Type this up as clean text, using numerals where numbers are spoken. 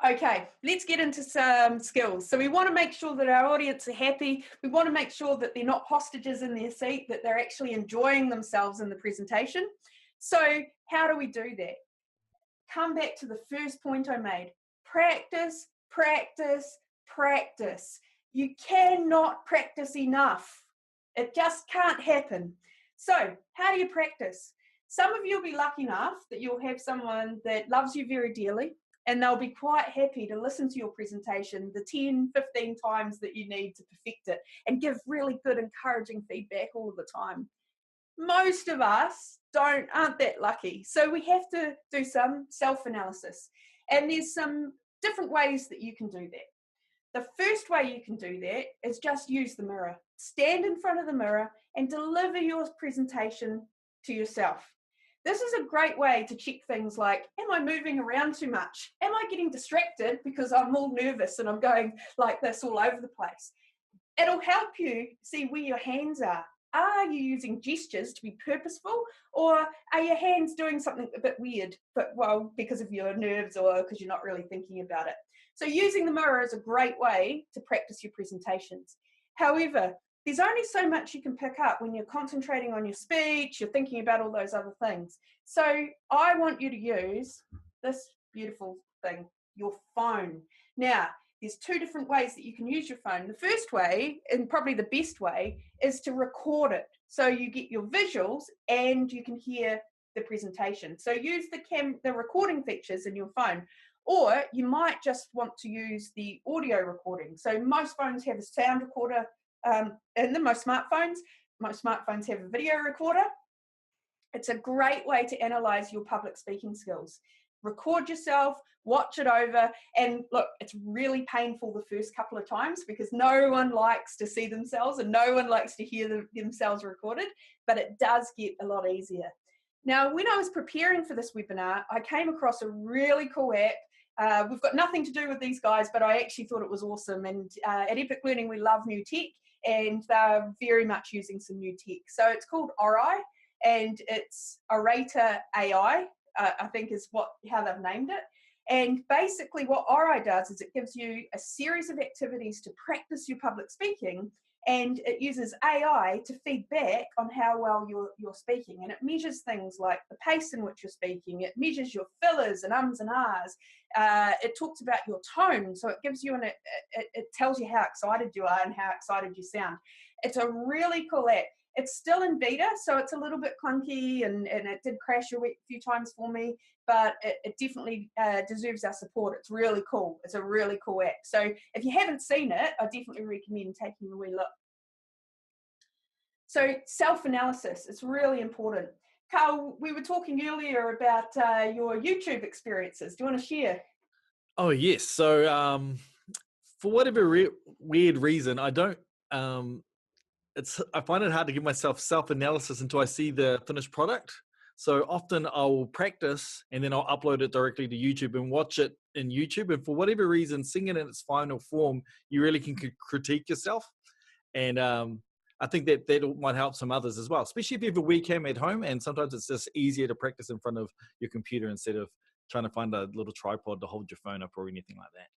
Okay, let's get into some skills. So we want to make sure that our audience are happy. We want to make sure that they're not hostages in their seat, that they're actually enjoying themselves in the presentation. So how do we do that? Come back to the first point I made. Practice, practice, practice. You cannot practice enough. It just can't happen. So how do you practice? Some of you will be lucky enough that you'll have someone that loves you very dearly, and they'll be quite happy to listen to your presentation the 10, 15 times that you need to perfect it and give really good encouraging feedback all the time. Most of us aren't that lucky. So we have to do some self-analysis. And there's some different ways that you can do that. The first way you can do that is just use the mirror. Stand in front of the mirror and deliver your presentation to yourself. This is a great way to check things like, am I moving around too much? Am I getting distracted because I'm all nervous and I'm going like this all over the place? It'll help you see where your hands are. Are you using gestures to be purposeful, or are your hands doing something a bit weird, but well, because of your nerves or because you're not really thinking about it? So using the mirror is a great way to practice your presentations. However, there's only so much you can pick up when you're concentrating on your speech, you're thinking about all those other things. So I want you to use this beautiful thing, your phone. Now, there's two different ways that you can use your phone. The first way, and probably the best way, is to record it. So you get your visuals and you can hear the presentation. So use the recording features in your phone. Or you might just want to use the audio recording. So most phones have a sound recorder in them, most smartphones. Most smartphones have a video recorder. It's a great way to analyze your public speaking skills. Record yourself, watch it over, and look, it's really painful the first couple of times because no one likes to see themselves and no one likes to hear themselves recorded, but it does get a lot easier. Now, when I was preparing for this webinar, I came across a really cool app. We've got nothing to do with these guys, but I actually thought it was awesome. And at Epic Learning, we love new tech, and they're very much using some new tech. So it's called Aurai, and it's Orator AI. I think is how they've named it. And basically what Aurai does is it gives you a series of activities to practice your public speaking, and it uses AI to feed back on how well you're speaking. And it measures things like the pace in which you're speaking. It measures your fillers and ums and ahs. It talks about your tone. So it gives you it tells you how excited you are and how excited you sound. It's a really cool app. It's still in beta, so it's a little bit clunky and it did crash a few times for me, but it definitely deserves our support. It's really cool. It's a really cool app. So if you haven't seen it, I definitely recommend taking a wee look. So self-analysis is really important. Carl, we were talking earlier about your YouTube experiences. Do you want to share? Oh, yes. So for whatever weird reason, I don't... I find it hard to give myself self-analysis until I see the finished product. So often I'll practice and then I'll upload it directly to YouTube and watch it in YouTube. And for whatever reason, seeing it in its final form, you really can critique yourself. And I think that might help some others as well, especially if you have a webcam at home. And sometimes it's just easier to practice in front of your computer instead of trying to find a little tripod to hold your phone up or anything like that.